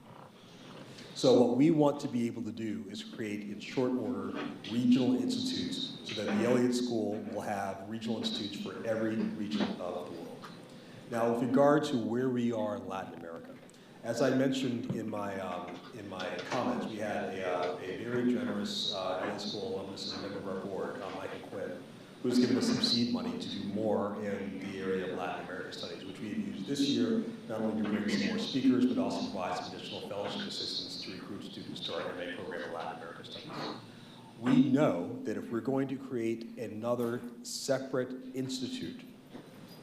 [SPEAKER 3] So what we want to be able to do is create, in short order, regional institutes so that the Elliott School will have regional institutes for every region of the world. Now, with regard to where we are in Latin America, as I mentioned in my comments, we had a very generous Elliott School alumnus and member of our board, Michael Quinn, who's given us some seed money to do more in the area of Latin America studies, which we've used this year, not only to bring some more speakers, but also provide some additional fellowship assistance to recruit students to our MA program of Latin America studies. We know that if we're going to create another separate institute,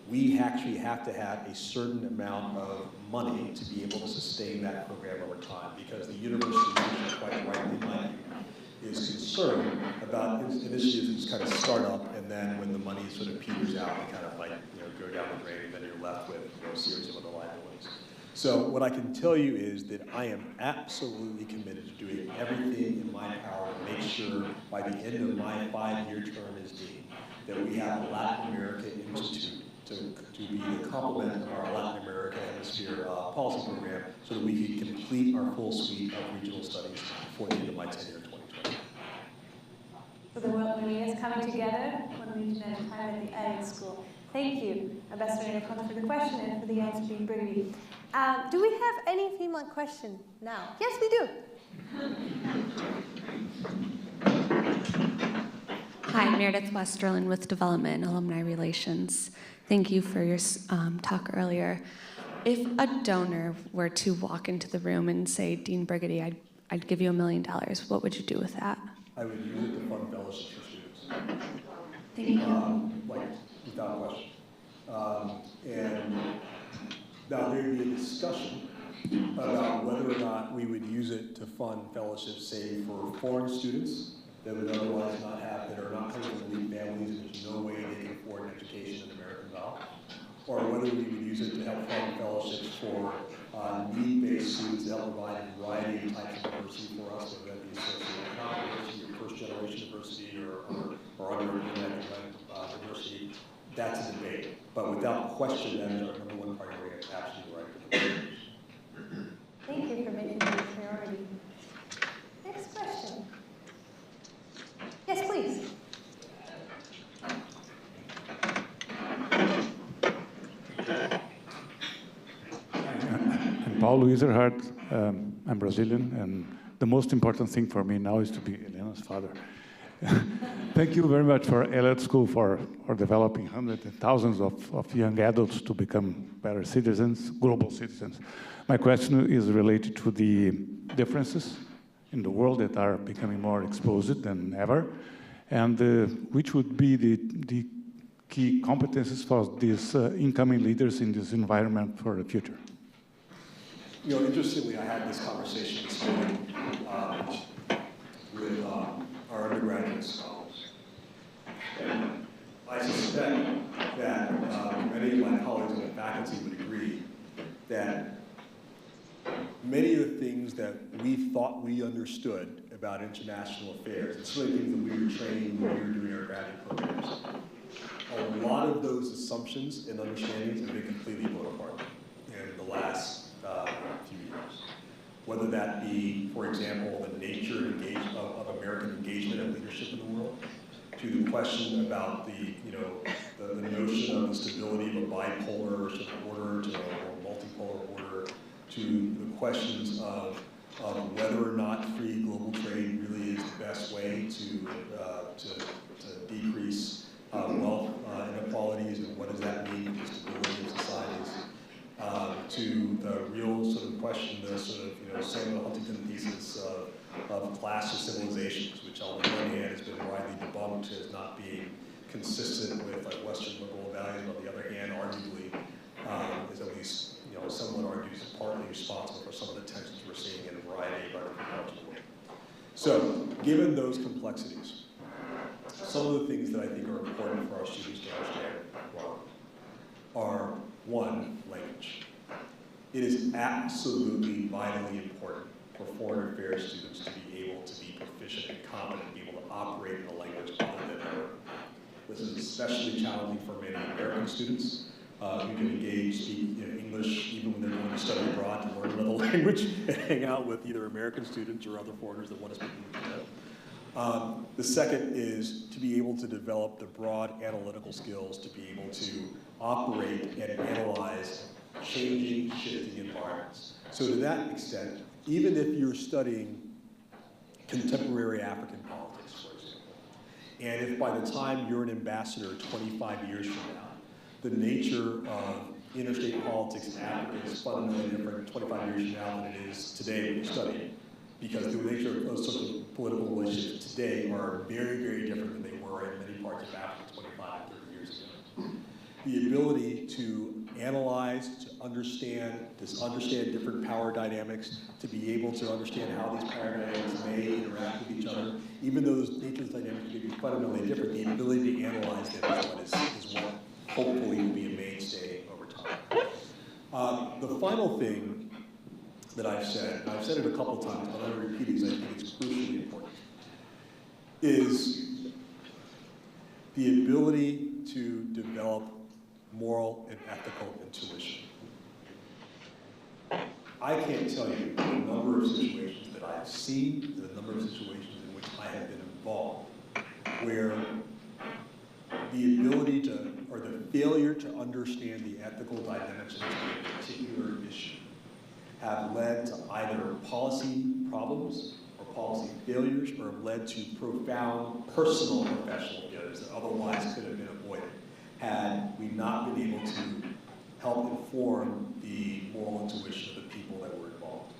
[SPEAKER 3] we actually have to have a certain amount of money to be able to sustain that program over time, because the university, quite rightly, in my view, is concerned about initiatives that just kind of start up, and then when the money sort of peters out, they kind of like go down the drain, and then you're left with a series of other liabilities. So what I can tell you is that I am absolutely committed to doing everything in my power to make sure by the end of my 5-year term as dean that we have a Latin America Institute to be the complement of our Latin America Hemisphere policy program, so that we can complete our full suite of regional studies before the end of my tenure in 2020.
[SPEAKER 2] For the world premiers coming together, one region at a time at the Elliott School. Thank you, Ambassador Negroponte, for the question and for the answer, Dean Brigety. Do we have any female question now? Yes, we do.
[SPEAKER 6] Hi, Meredith Westerlin with Development and Alumni Relations. Thank you for your talk earlier. If a donor were to walk into the room and say, Dean Brigety, I'd give you $1 million, what would you do with that?
[SPEAKER 3] I would use it to fund fellowships for students.
[SPEAKER 6] Thank you.
[SPEAKER 3] Like, without question. And now there'd be a discussion about whether or not we would use it to fund fellowships, say, for foreign students that would otherwise not have, that are not coming from elite families, and there's no way they can afford an education in American Val, or whether we would use it to help fund fellowships for need-based students that help provide a variety of types of diversity for us, whether that be socioeconomic diversity, or first-generation diversity, or underrepresented diversity. That's a debate. But without question, that is our #1 priority. It's absolutely right.
[SPEAKER 2] Thank you for making that a priority. Next question. Yes, please.
[SPEAKER 7] I'm Paulo Iserhard. I'm Brazilian, and the most important thing for me now is to be Elena's father. Thank you very much for Elliott School for developing hundreds and thousands of young adults to become better citizens, global citizens. My question is related to the differences in the world that are becoming more exposed than ever, and which would be the key competencies for these incoming leaders in this environment for the future.
[SPEAKER 3] Interestingly, I had this conversation this morning with our undergraduate scholars. And I suspect that many of my colleagues in the faculty would agree that many of the things that we thought we understood about international affairs, and some of the things that we were trained when we were doing our graduate programs, a lot of those assumptions and understandings have been completely blown apart in the last few years. Whether that be, for example, the nature of American engagement and leadership in the world, to the question about the notion of the stability of a bipolar sort of order to a multipolar order, to the questions of whether or not free global trade really is the best way to decrease wealth inequalities, and what does that mean for the stability of societies. To the real sort of question, the sort of Samuel Huntington thesis of class of civilizations, which on the one hand has been widely debunked as not being consistent with like Western liberal values, on the other hand, arguably is at least someone argues partly responsible for some of the tensions we're seeing in a variety of other parts of the world. So, given those complexities, some of the things that I think are important for our students to understand are, one, language. It is absolutely vitally important for foreign affairs students to be able to be proficient and competent, be able to operate in a language other than Arabic. This is especially challenging for many American students who can engage, speak English, even when they're going to study abroad to learn another language and hang out with either American students or other foreigners that want to speak English. The second is to be able to develop the broad analytical skills to be able to operate and analyze changing, shifting environments. So to that extent, even if you're studying contemporary African politics, for example, and if by the time you're an ambassador 25 years from now, the nature of interstate politics in Africa is fundamentally different 25 years from now than it is today when you study it. Because the nature of those sorts of political relationships today are very, very different than they were in many parts of Africa 25 and 30 years ago. The ability to analyze, to understand different power dynamics, to be able to understand how these power dynamics may interact with each other, even though those natures dynamics may be fundamentally different, the ability to analyze them is what hopefully will be a mainstay over time. The final thing that I've said, and I've said it a couple times, but I'm going to repeat it because I think it's crucially important, is the ability to develop moral and ethical intuition. I can't tell you the number of situations that I've seen, the number of situations in which I have been involved, where the ability to, or the failure to understand the ethical dimensions of a particular issue have led to either policy problems or policy failures, or have led to profound personal and professional failures that otherwise could have been avoided had we not been able to help inform the moral intuition of the people that were involved.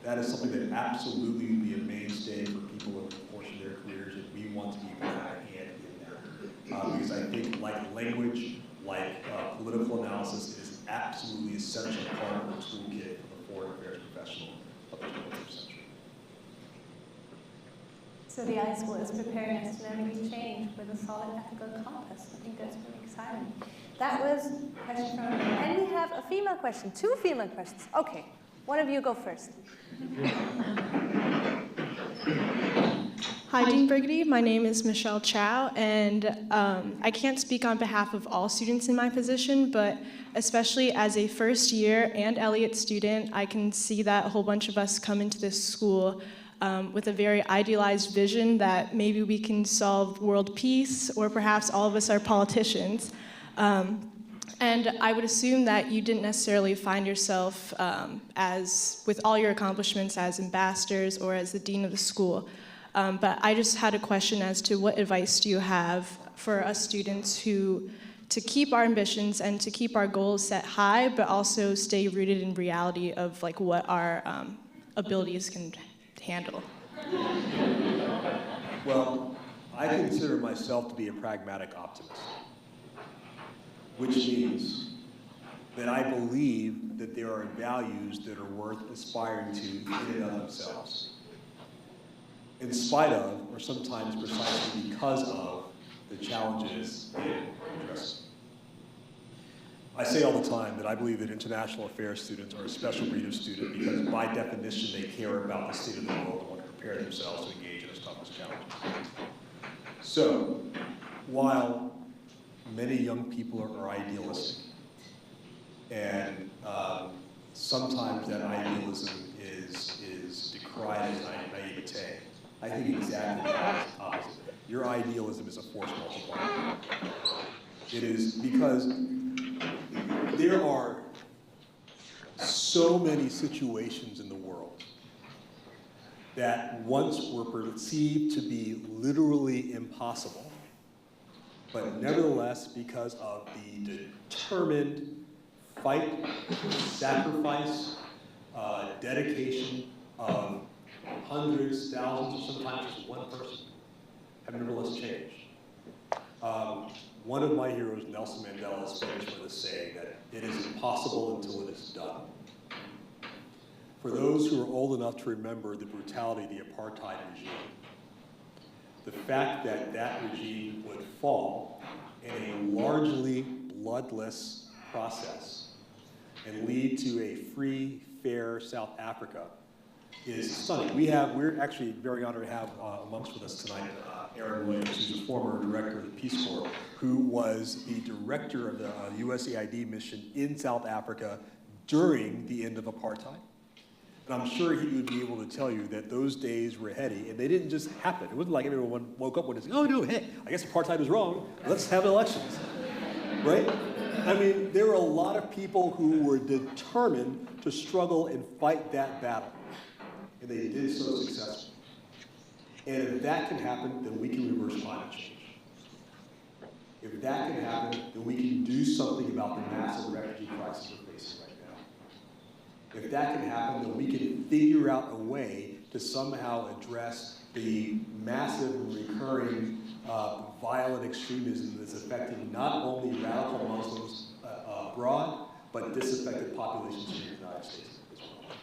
[SPEAKER 3] That is something that absolutely would be a mainstay for people over the course of their careers, and we want to be able to have a hand in that. Because I think like language, like political analysis, it is absolutely essential part of the toolkit for the foreign affairs professional of the 21st century.
[SPEAKER 2] So the Elliott School is preparing us to navigate change with a solid ethical compass. I think that's really exciting. That was a question from me. And we have a female question, 2 female questions. Okay, one of you go first.
[SPEAKER 8] Hi, Dean Brigety. My name is Michelle Chow, and I can't speak on behalf of all students in my position, but especially as a first year and Elliott student, I can see that a whole bunch of us come into this school with a very idealized vision that maybe we can solve world peace, or perhaps all of us are politicians. And I would assume that you didn't necessarily find yourself as, with all your accomplishments, as ambassadors or as the dean of the school. But I just had a question as to what advice do you have for us students to keep our ambitions and to keep our goals set high, but also stay rooted in reality of like what our abilities can handle?
[SPEAKER 3] Well, I consider myself to be a pragmatic optimist, which means that I believe that there are values that are worth aspiring to in and of themselves, in spite of, or sometimes precisely because of, the challenges they address. I say all the time that I believe that international affairs students are a special breed of student because by definition they care about the state of the world and want to prepare themselves to engage in its toughest challenges. So, while many young people are idealistic, and sometimes that idealism is decried as naivete, I think exactly the opposite. Your idealism is a force multiplier. It is because there are so many situations in the world that once were perceived to be literally impossible, but nevertheless, because of the determined fight, sacrifice, dedication of hundreds, thousands, or sometimes just one person, have nevertheless changed. One of my heroes, Nelson Mandela, is famous for this saying that it is impossible until it is done. For those who are old enough to remember the brutality of the apartheid regime, the fact that that regime would fall in a largely bloodless process and lead to a free, fair South Africa is stunning. We're actually very honored to have amongst with us tonight Aaron Williams, who's a former director of the Peace Corps, who was the director of the USAID mission in South Africa during the end of apartheid. And I'm sure he would be able to tell you that those days were heady, and they didn't just happen. It wasn't like everyone woke up one day and said, oh no, hey, I guess apartheid was wrong, let's have elections, right? I mean, there were a lot of people who were determined to struggle and fight that battle, and they did so successfully. And if that can happen, then we can reverse climate change. If that can happen, then we can do something about the massive refugee crisis we're facing right now. If that can happen, then we can figure out a way to somehow address the massive and recurring violent extremism that's affecting not only radical Muslims abroad, but disaffected populations in the United States as well.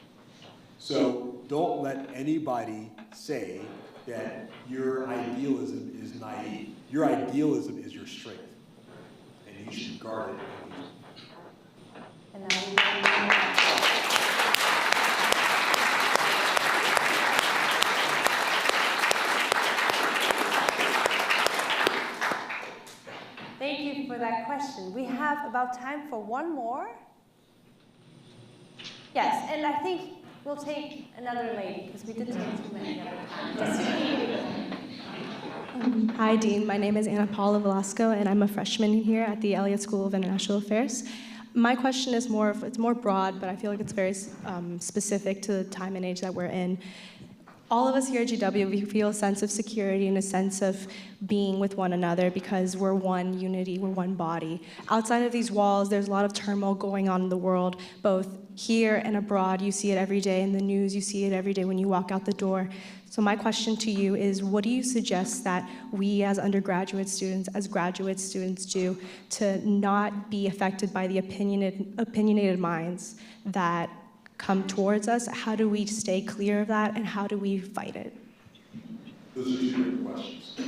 [SPEAKER 3] So don't let anybody say that your idealism is naive. Your idealism is your strength, and you should guard it.
[SPEAKER 2] And now Thank you for that question. We have about time for one more. Yes, and I think we'll take another lady, because we did take too many other times.
[SPEAKER 8] Hi, Dean. My name is Ana Paula Velasco, and I'm a freshman here at the Elliott School of International Affairs. My question is it's more broad, but I feel like it's very specific to the time and age that we're in. All of us here at GW, we feel a sense of security and a sense of being with one another because we're one unity, we're one body. Outside of these walls, there's a lot of turmoil going on in the world, both here and abroad. You see it every day in the news, you see it every day when you walk out the door. So my question to you is, what do you suggest that we as undergraduate students, as graduate students do to not be affected by the opinionated minds that come towards us? How do we stay clear of that, and how do we fight it?
[SPEAKER 3] Those are two great questions. You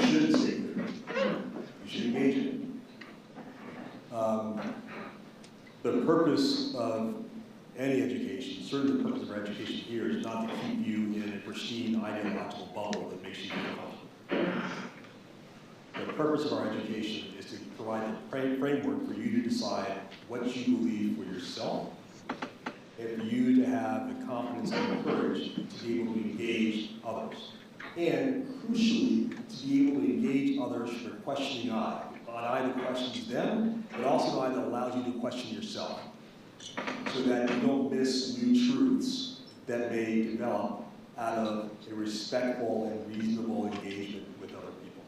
[SPEAKER 3] should stay clear. You should engage in it. The purpose of any education, certainly the purpose of our education here, is not to keep you in a pristine ideological bubble that makes you feel comfortable. The purpose of our education is to provide a framework for you to decide what you believe for yourself, and for you to have the confidence and the courage to be able to engage others. And crucially, to be able to engage others from a questioning eye. An eye that questions them, but also an eye that allows you to question yourself, so that you don't miss new truths that may develop out of a respectful and reasonable engagement with other people.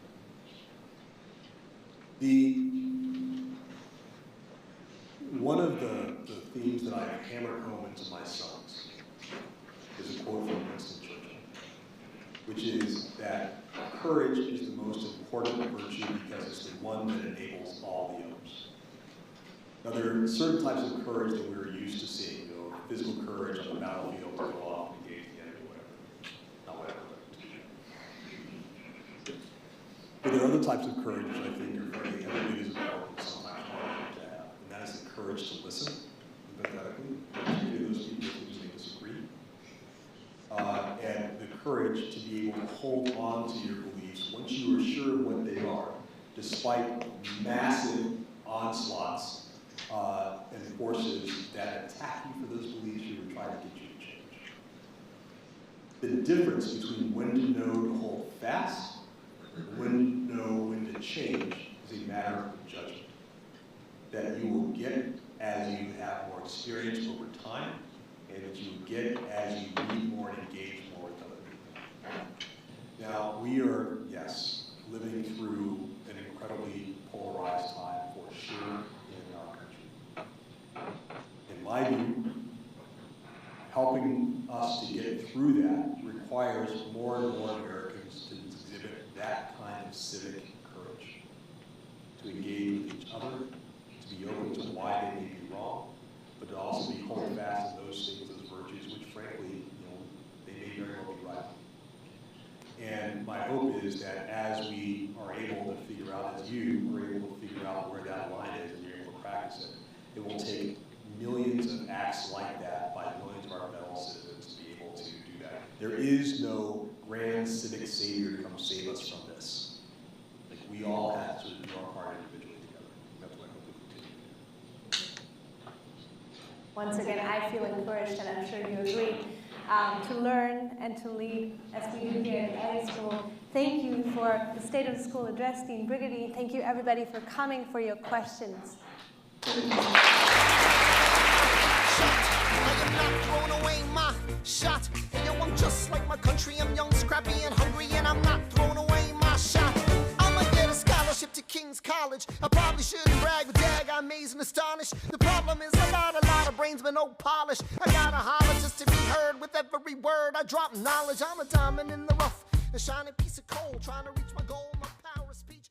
[SPEAKER 3] One of the themes that I've hammered home into my sons is a quote from Winston Churchill, which is that courage is the most important virtue because it's the one that enables all the others. Now, there are certain types of courage that we're used to seeing, physical courage on the battlefield to go off and engage the enemy, whatever. Not whatever. But there are other types of courage which I think are very every bit as important, sometimes harder to have. And that is the courage to listen empathetically, particularly those people who may disagree. And the courage to be able to hold on to your beliefs once you are sure of what they are, despite massive onslaughts and forces that attack you for those beliefs you were trying to get you to change. The difference between when to know to hold fast and when to know when to change is a matter of judgment that you will get as you have more experience over time, and that you will get as you read more and engage more with other people. Now, we are, yes, living through an incredibly polarized time for sure in our country. In my view, helping us to get through that requires more and more Americans to exhibit that kind of civic courage, to engage with each other, to be open to why they may be wrong, but to also be holding fast in those things, those virtues, which frankly, they may very well be right. And my hope is that as we are able to figure out, as you are able to figure out where that line is and you're able to practice it, it will take millions of acts like that by millions of our fellow citizens to be able to do that. There is no grand civic savior to come save us from this. Like, we all have to do our part individually together. That's what I hope we continue.
[SPEAKER 2] Once again, I feel encouraged, and I'm sure you agree, to learn and to lead as we do here at Elliott School. Thank you for the State of the School address, Dean Brigety. Thank you, everybody, for coming, for your questions.
[SPEAKER 1] I am not throwing away my shot. Yo, I'm just like my country. I'm young, scrappy, and hungry, and I'm not throwing away my shot. I'ma get a scholarship to King's College. I probably shouldn't brag, but dag, I'm amazed and astonished. The problem is I got a lot of brains, but no polish. I gotta holler just to be heard. With every word I drop knowledge. I'm a diamond in the rough, a shining piece of coal, trying to reach my goal. My power of speech.